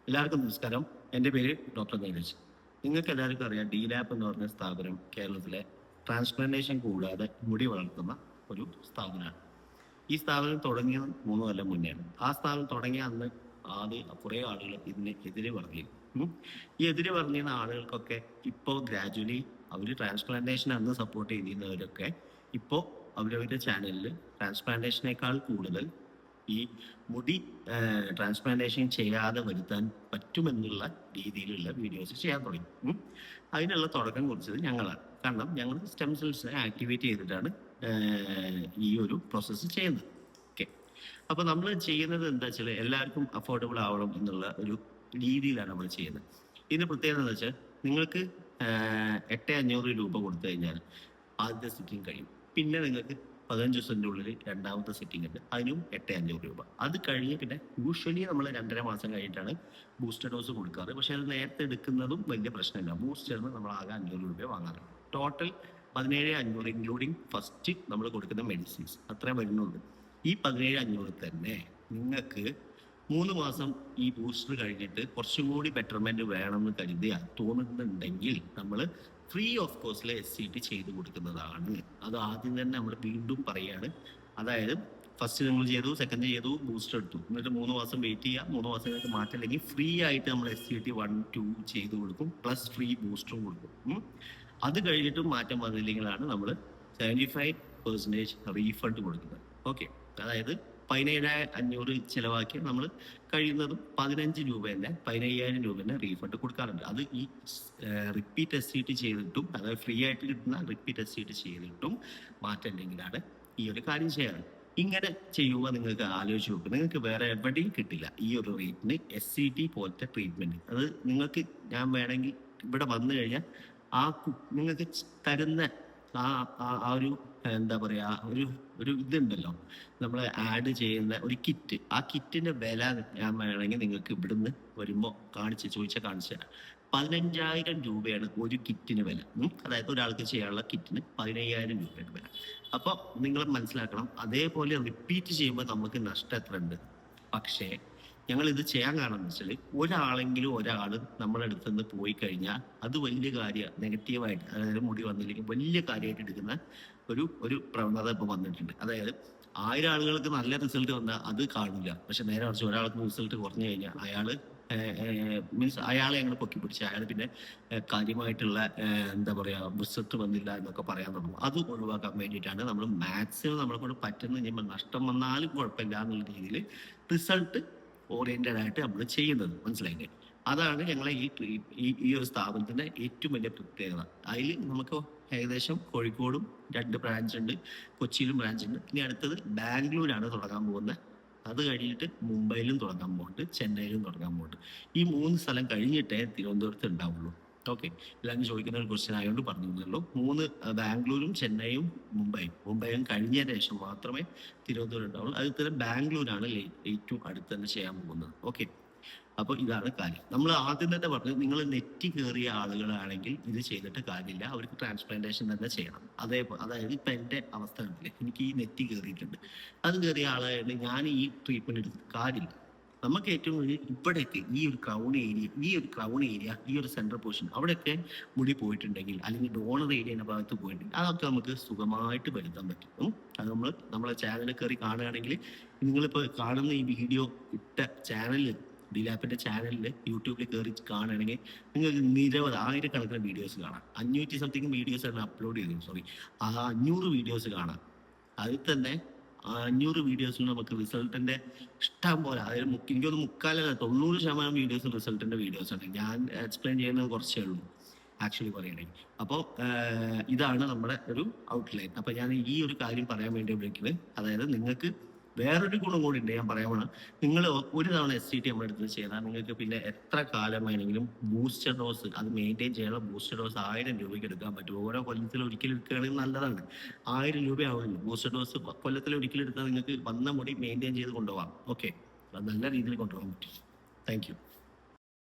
എല്ലാവർക്കും നമസ്കാരം. എൻ്റെ പേര് ഡോക്ടർ നീരജ്. നിങ്ങൾക്ക് എല്ലാവർക്കും അറിയാം, ഡി ലാബ് എന്ന് പറഞ്ഞ സ്ഥാപനം കേരളത്തിലെ ട്രാൻസ്പ്ലാന്റേഷൻ കൂടാതെ മുടി വളർത്തുന്ന ഒരു സ്ഥാപനമാണ്. ഈ സ്ഥാപനം തുടങ്ങിയത് 3 കൊല്ലം മുന്നെയാണ്. ആ സ്ഥാപനം തുടങ്ങിയ അന്ന് ആദ്യം കുറേ ആളുകൾ ഇതിന് എതിരെ പറഞ്ഞു. ഈ എതിരെ പറഞ്ഞിരുന്ന ആളുകൾക്കൊക്കെ ഇപ്പോൾ ഗ്രാജുവലി അവർ ട്രാൻസ്പ്ലാന്റേഷൻ അന്ന് സപ്പോർട്ട് ചെയ്തിരുന്നവരൊക്കെ ഇപ്പോൾ അവരവരുടെ ചാനലിൽ ട്രാൻസ്പ്ലാന്റേഷനേക്കാൾ കൂടുതൽ ഈ മുടി ട്രാൻസ്പ്ലാന്റേഷൻ ചെയ്യാതെ വരുത്താൻ പറ്റുമെന്നുള്ള രീതിയിലുള്ള വീഡിയോസ് ചെയ്യാൻ തുടങ്ങി. അതിനുള്ള തുടക്കം കുറിച്ചത് ഞങ്ങളാണ്. കാരണം ഞങ്ങൾ സ്റ്റെം സെൽസ് ആക്ടിവേറ്റ് ചെയ്തിട്ടാണ് ഈ ഒരു പ്രോസസ്സ് ചെയ്യുന്നത്. ഓക്കെ, അപ്പോൾ നമ്മൾ ചെയ്യുന്നത് എന്താ വെച്ചാൽ എല്ലാവർക്കും അഫോർഡബിൾ ആവണം എന്നുള്ള ഒരു രീതിയിലാണ് നമ്മൾ ചെയ്യുന്നത്. ഇതിന്റെ പ്രത്യേകത എന്താ വെച്ചാൽ നിങ്ങൾക്ക് 8,500 രൂപ കൊടുത്തു കഴിഞ്ഞാൽ ആദ്യത്തെ സിറ്റിംഗ് കഴിയും. പിന്നെ നിങ്ങൾക്ക് 15 ദിവസത്തിൻ്റെ ഉള്ളിൽ രണ്ടാമത്തെ സിറ്റിംഗ് ഉണ്ട്, അതിനും 8,500 രൂപ. അത് കഴിഞ്ഞ് പിന്നെ യൂഷ്വലി നമ്മൾ 2.5 മാസം കഴിഞ്ഞിട്ടാണ് ബൂസ്റ്റർ ഡോസ് കൊടുക്കാറ്. പക്ഷെ അത് നേരത്തെ എടുക്കുന്നതും വലിയ പ്രശ്നമില്ല. ബൂസ്റ്ററിന് നമ്മൾ ആകെ 500 രൂപ വാങ്ങാറുണ്ട്. ടോട്ടൽ 17,500 ഇൻക്ലൂഡിങ് ഫസ്റ്റ് നമ്മൾ കൊടുക്കുന്ന മെഡിസിൻസ് അത്രേ വരുന്നുള്ളൂ. ഈ 17,500 തന്നെ നിങ്ങൾക്ക് 3 മാസം ഈ ബൂസ്റ്റർ കഴിഞ്ഞിട്ട് കുറച്ചും കൂടി ബെറ്റർമെന്റ് വേണമെന്ന് കരുതിയാൽ തോന്നുന്നുണ്ടെങ്കിൽ നമ്മൾ ഫ്രീ ഓഫ് കോസ്റ്റിൽ SCT ചെയ്ത് കൊടുക്കുന്നതാണ്. അത് ആദ്യം തന്നെ നമ്മൾ വീണ്ടും പറയാണ്. അതായത് ഫസ്റ്റ് നിങ്ങൾ ചെയ്തു, സെക്കൻഡ് ചെയ്തു, ബൂസ്റ്റർ എടുത്തു, എന്നിട്ട് 3 മാസം വെയിറ്റ് ചെയ്യുക. 3 മാസം കഴിഞ്ഞിട്ട് മാറ്റില്ലെങ്കിൽ ഫ്രീ ആയിട്ട് നമ്മൾ SCT 1, 2 ചെയ്ത് കൊടുക്കും, പ്ലസ് ഫ്രീ ബൂസ്റ്ററും കൊടുക്കും. അത് കഴിഞ്ഞിട്ടും മാറ്റം വന്നില്ലെങ്കിലാണ് നമ്മൾ 75% റീഫണ്ട് കൊടുക്കുന്നത്. ഓക്കെ, അതായത് 17,500 ചിലവാക്കി നമ്മൾ കഴിയുന്നതും 15 രൂപ തന്നെ 15,000 രൂപ തന്നെ റീഫണ്ട് കൊടുക്കാറുണ്ട്. അത് ഈ റിപ്പീറ്റ് SCT ചെയ്തിട്ടും, അതായത് ഫ്രീ ആയിട്ട് കിട്ടുന്ന റിപ്പീറ്റ് SCT ചെയ്തിട്ടും മാറ്റമില്ലെങ്കിലാണ് ഈ ഒരു കാര്യം ചെയ്യാറ്. ഇങ്ങനെ ചെയ്യുമ്പോൾ നിങ്ങൾക്ക് ആലോചിച്ച് നോക്കും, നിങ്ങൾക്ക് വേറെ എവിടെയും കിട്ടില്ല ഈ ഒരു റേറ്റിന് SCT പോലത്തെ ട്രീറ്റ്മെന്റ്. അത് നിങ്ങൾക്ക് ഞാൻ വേണമെങ്കിൽ ഇവിടെ വന്നു കഴിഞ്ഞാൽ നിങ്ങൾക്ക് തരുന്ന ആ ഒരു എന്താ പറയാ, ഒരു ഇതുണ്ടല്ലോ, നമ്മൾ ആഡ് ചെയ്യുന്ന ഒരു കിറ്റ്. ആ കിറ്റിന്റെ വില ഞാൻ വേണമെങ്കിൽ നിങ്ങൾക്ക് ഇവിടുന്ന് വരുമ്പോൾ ചോദിച്ചാൽ കാണിച്ചു തരാം. 15,000 രൂപയാണ് ഒരു കിറ്റിന് വില. അതായത് ഒരാൾക്ക് ചെയ്യാനുള്ള കിറ്റിന് 15,000 രൂപയാണ് വില. അപ്പോൾ നിങ്ങൾ മനസ്സിലാക്കണം, അതേപോലെ റിപ്പീറ്റ് ചെയ്യുമ്പോൾ നമുക്ക് നഷ്ടം എത്ര ഉണ്ട്. പക്ഷേ ഞങ്ങൾ ഇത് ചെയ്യാൻ കാരണം എന്ന് വെച്ചാൽ ഒരാളെങ്കിലും ഒരാൾ നമ്മുടെ അടുത്ത് നിന്ന് പോയി കഴിഞ്ഞാൽ അത് വലിയ കാര്യമാണ്. നെഗറ്റീവായിട്ട്, അതായത് മുടി വന്നില്ലെങ്കിൽ വലിയ കാര്യമായിട്ട് എടുക്കുന്ന ഒരു പ്രവണത ഇപ്പം വന്നിട്ടുണ്ട്. അതായത് 1000 ആളുകൾക്ക് നല്ല റിസൾട്ട് വന്നാൽ അത് കാണില്ല. പക്ഷെ നേരെ മറിച്ച് ഒരാൾക്ക് റിസൾട്ട് കുറഞ്ഞു കഴിഞ്ഞാൽ അയാളെ ഞങ്ങൾ പൊക്കി പിടിച്ച് അയാൾ പിന്നെ കാര്യമായിട്ടുള്ള എന്താ പറയുക റിസൾട്ട് വന്നില്ല എന്നൊക്കെ പറയാൻ തുടങ്ങും. അത് ഒഴിവാക്കാൻ വേണ്ടിയിട്ടാണ് നമ്മൾ മാക്സിമം നമ്മളെ കൊണ്ട് പറ്റുന്ന നഷ്ടം വന്നാലും കുഴപ്പമില്ല എന്നുള്ള രീതിയിൽ റിസൾട്ട് ഓറിയന്റഡ് ആയിട്ട് നമ്മൾ ചെയ്യുന്നത്. മനസ്സിലായില്ലേ? അതാണ് ഞങ്ങളെ ഈ ഒരു സ്ഥാപനത്തിന്റെ ഏറ്റവും വലിയ പ്രത്യേകത. അതിൽ നമുക്ക് ഏകദേശം കോഴിക്കോടും 2 ബ്രാഞ്ച് ഉണ്ട്, കൊച്ചിയിലും ബ്രാഞ്ച് ഉണ്ട്. ഇനി അടുത്തത് ബാംഗ്ലൂരാണ് തുടങ്ങാൻ പോകുന്നത്. അത് കഴിഞ്ഞിട്ട് മുംബൈയിലും തുടങ്ങാൻ പോകുന്നുണ്ട്, ചെന്നൈയിലും തുടങ്ങാൻ പോകുന്നുണ്ട്. ഈ 3 സ്ഥലം കഴിഞ്ഞിട്ടേ തിരുവനന്തപുരത്ത് ഉണ്ടാവുള്ളൂ. ഓക്കെ, എല്ലാവരും ചോദിക്കുന്ന ഒരു ക്വസ്റ്റ്യൻ ആയതുകൊണ്ട് പറഞ്ഞിരുന്നല്ലോ. 3 ബാംഗ്ലൂരും ചെന്നൈയും മുംബൈയും കഴിഞ്ഞതിന് ശേഷം മാത്രമേ തിരുവനന്തപുരം ഉണ്ടാവുള്ളൂ. അതുപോലെ ബാംഗ്ലൂരാണ് ഏറ്റവും അടുത്ത് തന്നെ ചെയ്യാൻ പോകുന്നത്. ഓക്കെ, അപ്പോൾ ഇതാണ് കാര്യം. നമ്മൾ ആദ്യം തന്നെ പറഞ്ഞു, നിങ്ങൾ നെറ്റി കയറിയ ആളുകളാണെങ്കിൽ ഇത് ചെയ്തിട്ട് കാര്യമില്ല, അവർക്ക് ട്രാൻസ്പ്ലാന്റേഷൻ തന്നെ ചെയ്യണം. അതായത് ഇപ്പം എൻ്റെ അവസ്ഥ ഉണ്ടല്ലേ, എനിക്ക് ഈ നെറ്റി കയറിയിട്ടുണ്ട്. അത് കയറിയ ആളായിട്ട് ഞാൻ ഈ ട്രീറ്റ്മെന്റ് എടുത്തിട്ട് കാര്യമില്ല. നമുക്ക് ഏറ്റവും കൂടുതൽ ഇവിടെയൊക്കെ ഈ ഒരു ക്രൗൺ ഏരിയ ഈ ഒരു സെൻട്രൽ പോർഷൻ അവിടെയൊക്കെ മുടി പോയിട്ടുണ്ടെങ്കിൽ, അല്ലെങ്കിൽ ഡോണർ ഏരിയയുടെ ഭാഗത്ത് പോയിട്ടുണ്ടെങ്കിൽ അതൊക്കെ നമുക്ക് സുഖമായിട്ട് വരുത്താൻ പറ്റും. അത് നമ്മളെ ചാനലിൽ കയറി കാണുകയാണെങ്കിൽ, നിങ്ങളിപ്പോൾ കാണുന്ന ഈ വീഡിയോ ഇട്ട ചാനലിൽ, ഡി ലാബിന്റെ ചാനലിൽ യൂട്യൂബിൽ കയറി കാണുകയാണെങ്കിൽ നിങ്ങൾക്ക് നിരവധി ആയിരക്കണക്കിന് വീഡിയോസ് കാണാം. 500 സംതിങ് വീഡിയോസ് ആണ് അപ്ലോഡ് ചെയ്തത്. ആ 500 വീഡിയോസ് കാണാം. അതിൽ തന്നെ 500 വീഡിയോസിൽ നമുക്ക് റിസൾട്ടിന്റെ ഇഷ്ടം പോലെ, അതായത് എനിക്കൊന്ന് 90% വീഡിയോസ് റിസൾട്ടിന്റെ വീഡിയോസ് ആണ്. ഞാൻ എക്സ്പ്ലെയിൻ ചെയ്യുന്നത് കുറച്ചേ ഉള്ളൂ ആക്ച്വലി പറയുകയാണെങ്കിൽ. അപ്പോൾ ഇതാണ് നമ്മുടെ ഒരു ഔട്ട്ലൈൻ. അപ്പൊ ഞാൻ ഈ ഒരു കാര്യം പറയാൻ വേണ്ടി വിളിക്കുന്നത്, അതായത് നിങ്ങൾക്ക് വേറൊരു ഗുണം കൂടി ഉണ്ട് ഞാൻ പറയാൻ വേണം. നിങ്ങൾ ഒരു തവണ SCT നമ്മുടെ അടുത്ത് ചെയ്താൽ നിങ്ങൾക്ക് പിന്നെ എത്ര കാലം വേണമെങ്കിലും ബൂസ്റ്റർ ഡോസ്, അത് മെയിൻറ്റെയിൻ ചെയ്യാനുള്ള ബൂസ്റ്റർ ഡോസ് 1000 രൂപയ്ക്ക് എടുക്കാൻ പറ്റും. ഓരോ കൊല്ലത്തിൽ ഒരിക്കലും എടുക്കുകയാണെങ്കിൽ നല്ലതാണ്. 1000 രൂപയാവുമല്ലോ ബൂസ്റ്റർ ഡോസ്. കൊല്ലത്തിൽ ഒരിക്കലും എടുത്താൽ നിങ്ങൾക്ക് വന്ന മുടി മെയിൻറ്റെയിൻ ചെയ്ത് കൊണ്ടുപോകാം. ഓക്കെ, അത് നല്ല രീതിയിൽ കൊണ്ടുപോകാൻ പറ്റും. Thank you.